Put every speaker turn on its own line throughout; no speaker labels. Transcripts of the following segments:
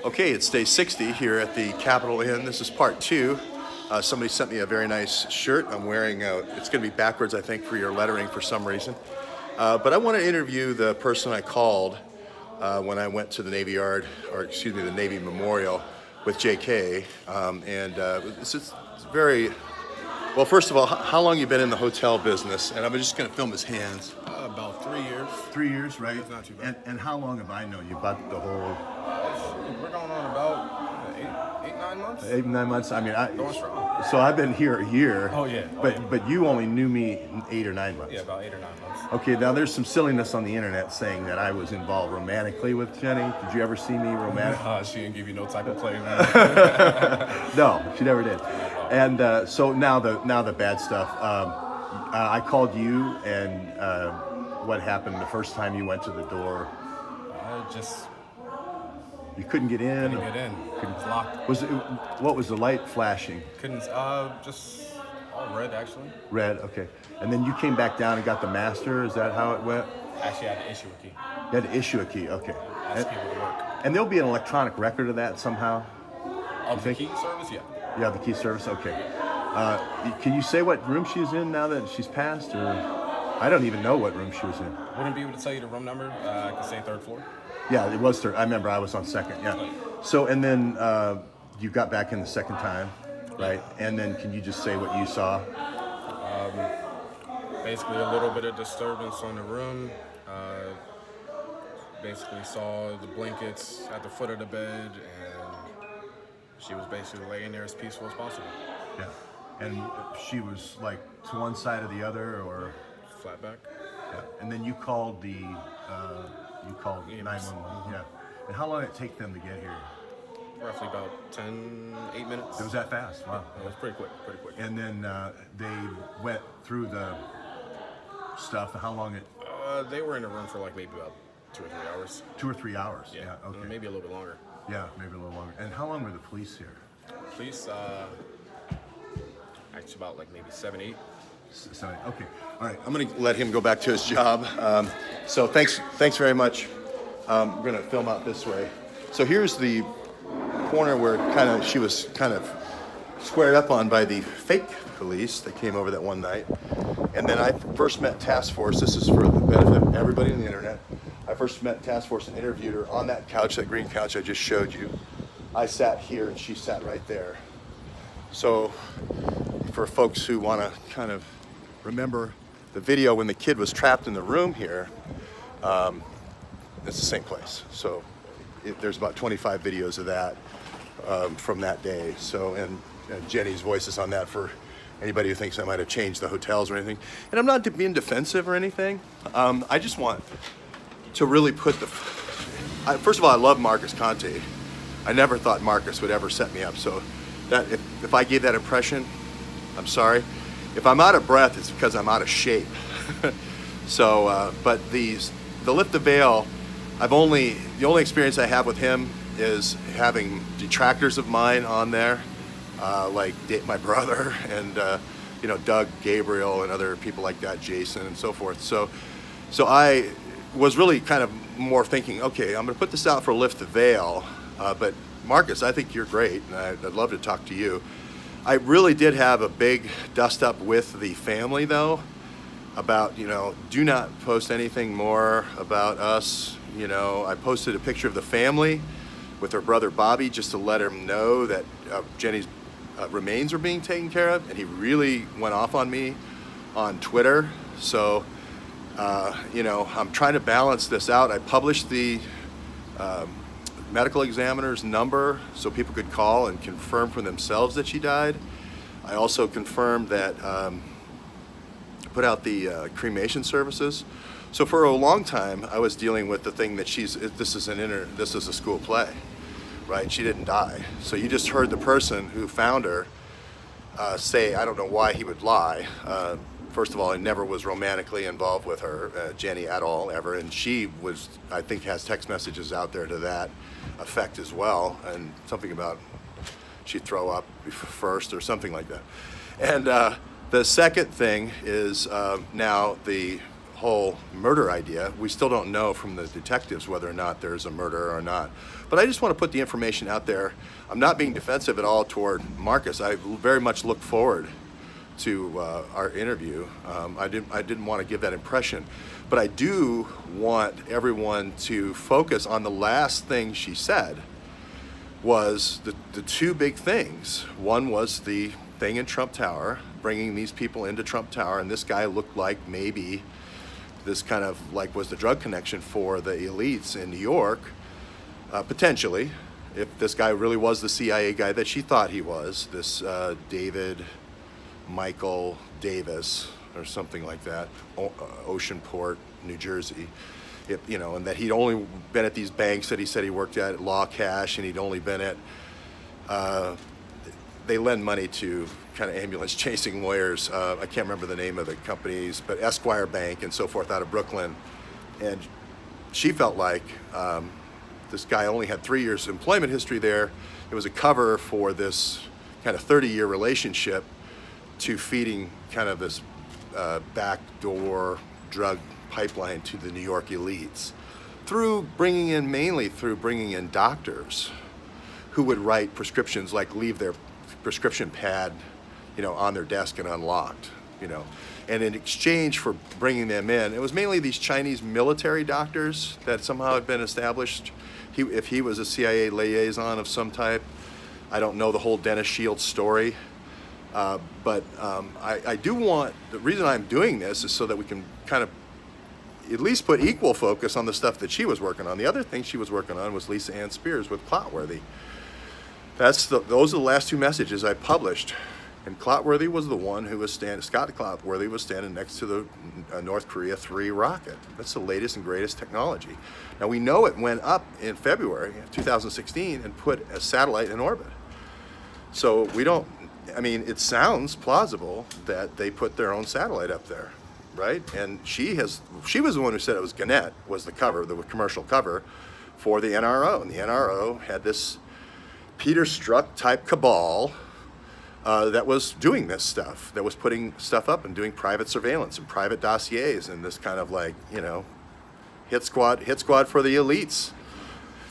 Okay, it's day 60 here at the Capitol Inn. This is part two. Somebody sent me a very nice shirt. I'm wearing, it's going to be backwards, I think, for your lettering for some reason. But I want to interview the person I called when I went to the Navy Yard, or excuse me, the Navy Memorial with JK. It's very, well, first of all, how long you been in the hotel business? And I'm just going to film his hands.
About 3 years.
3 years, right?
It's not too bad.
And how long have I known you? About the whole...
We're going on about 9 months.
8, 9 months. I mean,
Going strong.
so I've been here a year.
Oh, yeah.
But you only knew me 8 or 9 months.
Yeah, about 8 or 9 months.
Okay, now there's some silliness on the internet saying that I was involved romantically with Jenny. Did you ever see me romantic?
She didn't give you no type of play, man.
No, she never did. And so now the bad stuff. I called you, and what happened the first time you went to the door? You couldn't get in.
Couldn't get in. It was locked.
What was the light flashing?
Couldn't. Just all red actually.
Red. Okay. And then you came back down and got the master. Is that how it went?
Actually, I had to issue a key.
You had to issue a key. Okay.
Ask people to work.
And there'll be an electronic record of that somehow.
Of the key service, yeah.
You have the key service. Okay. Can you say what room she's in now that she's passed, or I don't even know what room she was in.
Wouldn't be able to tell you the room number. I could say 3rd floor.
Yeah, it was third. I remember I was on second. Yeah. So and then you got back in the second time, right? And then can you just say what you saw?
Basically, a little bit of disturbance on the room. Basically, saw the blankets at the foot of the bed, and she was basically laying there as peaceful as possible.
Yeah. And she was like to one side or the other, or
flat back.
Yeah. And then you called the 911. Yeah. And how long did it take them to get here?
Roughly about 8 minutes.
It was that fast. Wow.
It was pretty quick.
And then they went through the stuff. How long it?
They were in the room for like maybe about 2 or 3 hours.
2 or 3 hours.
Yeah.
Okay.
Maybe a little bit longer.
Yeah, maybe a little longer. And how long were the police here?
Police, actually about like maybe 7, 8.
Okay. All right. I'm going to let him go back to his job. So thanks very much. We're going to film out this way. So here's the corner where she was kind of squared up on by the fake police that came over that one night. And then I first met Task Force. This is for the benefit of everybody on the internet. I first met Task Force and interviewed her on that couch, that green couch I just showed you. I sat here and she sat right there. So for folks who want to kind of remember the video when the kid was trapped in the room here, it's the same place. So there's about 25 videos of that from that day. So and Jenny's voice is on that for anybody who thinks I might have changed the hotels or anything. And I'm not being defensive or anything. I just want to really put first of all, I love Marcus Conte. I never thought Marcus would ever set me up. So that if I gave that impression, I'm sorry. If I'm out of breath, it's because I'm out of shape. So, but the lift the veil, the only experience I have with him is having detractors of mine on there, like my brother and Doug, Gabriel, and other people like that, Jason, and so forth. So I was really kind of more thinking, okay, I'm going to put this out for lift the veil, but Marcus, I think you're great, and I'd love to talk to you. I really did have a big dust up with the family though, about, do not post anything more about us. I posted a picture of the family with her brother Bobby just to let him know that Jenny's remains were being taken care of, and he really went off on me on Twitter. So, I'm trying to balance this out. I published the medical examiner's number so people could call and confirm for themselves that she died. I also confirmed that, put out the cremation services. So for a long time, I was dealing with the thing that this is a school play, right? She didn't die. So you just heard the person who found her say, I don't know why he would lie. First of all, I never was romantically involved with her, Jenny, at all, ever. And she was, I think, has text messages out there to that effect as well. And something about she'd throw up first or something like that. And the second thing is now the whole murder idea. We still don't know from the detectives whether or not there's a murder or not. But I just want to put the information out there. I'm not being defensive at all toward Marcus. I very much look forward to our interview. I didn't want to give that impression, but I do want everyone to focus on the last thing she said. Was the two big things. One was the thing in Trump Tower, bringing these people into Trump Tower, and this guy looked like maybe this kind of like was the drug connection for the elites in New York, potentially, if this guy really was the CIA guy that she thought he was, this David Michael Davis or something like that, Oceanport, New Jersey. And that he'd only been at these banks that he said he worked at Law Cash, and he'd only been at, they lend money to kind of ambulance chasing lawyers. I can't remember the name of the companies, but Esquire Bank and so forth out of Brooklyn. And she felt like this guy only had 3 years employment history there. It was a cover for this kind of 30-year relationship to feeding kind of this backdoor drug pipeline to the New York elites mainly through bringing in doctors who would write prescriptions, like leave their prescription pad, on their desk and unlocked, and in exchange for bringing them in, it was mainly these Chinese military doctors that somehow had been established. If he was a CIA liaison of some type, I don't know the whole Dennis Shields story, but I do want, the reason I'm doing this is so that we can kind of at least put equal focus on the stuff that she was working on. The other thing she was working on was Lisa Ann Spears with Clotworthy. Those are the last two messages I published. And Clotworthy was the one who was Scott Clotworthy was standing next to the North Korea 3 rocket. That's the latest and greatest technology. Now we know it went up in February of 2016 and put a satellite in orbit. So it sounds plausible that they put their own satellite up there. Right, and she was the one who said it was Gannett was the cover, the commercial cover for the NRO, and the NRO had this Peter Strzok type cabal that was doing this stuff, that was putting stuff up and doing private surveillance and private dossiers and this kind of hit squad for the elites.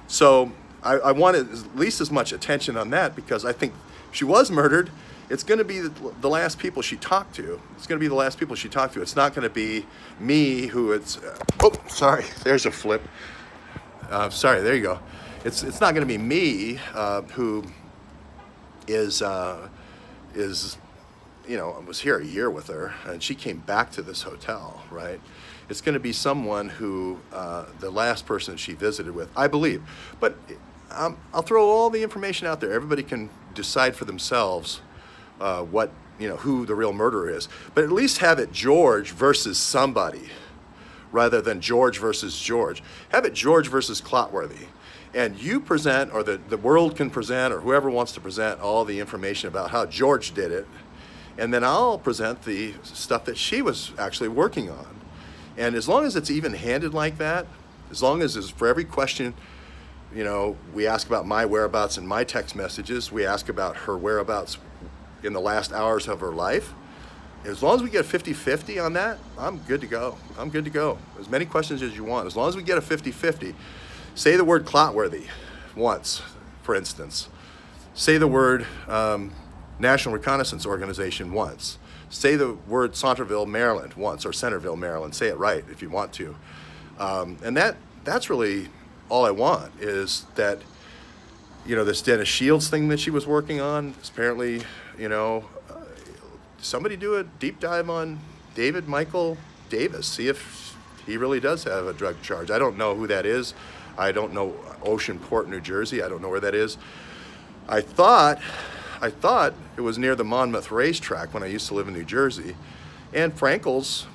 So I wanted at least as much attention on that because I think she was murdered. It's going to be the last people she talked to. It's going to be the last people she talked to. It's not going to be me who it's... sorry. There's a flip. Sorry, there you go. It's not going to be me who is was here a year with her, and she came back to this hotel, right? It's going to be someone who, the last person she visited with, I believe. But I'll throw all the information out there. Everybody can decide for themselves who the real murderer is, but at least have it George versus somebody rather than George versus George. Have it George versus Clotworthy, and you present, or the world can present, or whoever wants to present all the information about how George did it, and then I'll present the stuff that she was actually working on. And as long as it's even-handed like that, as long as it's for every question, we ask about my whereabouts in my text messages, we ask about her whereabouts in the last hours of her life. As long as we get a 50-50 on that, I'm good to go. I'm good to go. As many questions as you want. As long as we get a 50-50, say the word Clotworthy once, for instance. Say the word National Reconnaissance Organization once. Say the word Centerville, Maryland once, or Centerville, Maryland. Say it right if you want to. And that's really all I want, is that, this Dennis Shields thing that she was working on, apparently, somebody do a deep dive on David Michael Davis, see if he really does have a drug charge. I don't know who that is. I don't know Oceanport, New Jersey. I don't know where that is. I thought it was near the Monmouth racetrack when I used to live in New Jersey. And Frankel,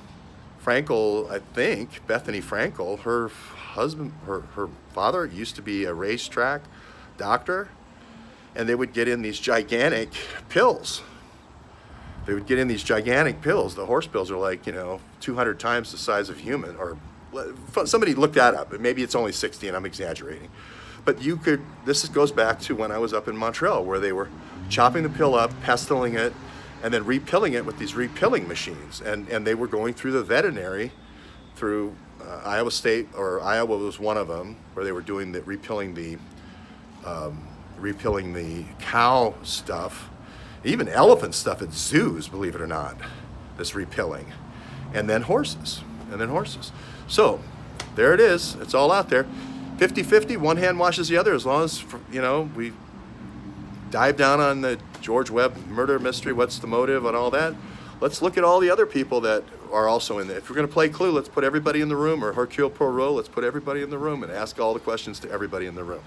I think, Bethany Frankel, her husband, her father used to be a racetrack doctor, and they would get in these gigantic pills. The horse pills are like, 200 times the size of human, or somebody looked that up. Maybe it's only 60 and I'm exaggerating. But this goes back to when I was up in Montreal, where they were chopping the pill up, pestilling it, and then repilling it with these repilling machines. And they were going through the veterinary through Iowa State, or Iowa was one of them, where they were doing the repelling the cow stuff, even elephant stuff at zoos, believe it or not, this repelling, and then horses, So there it is. It's all out there. 50-50, one hand washes the other, as long as, you know, we dive down on the George Webb murder mystery, what's the motive and all that. Let's look at all the other people that are also in there. If we're going to play Clue, let's put everybody in the room, or Hercule Poirot, let's put everybody in the room and ask all the questions to everybody in the room.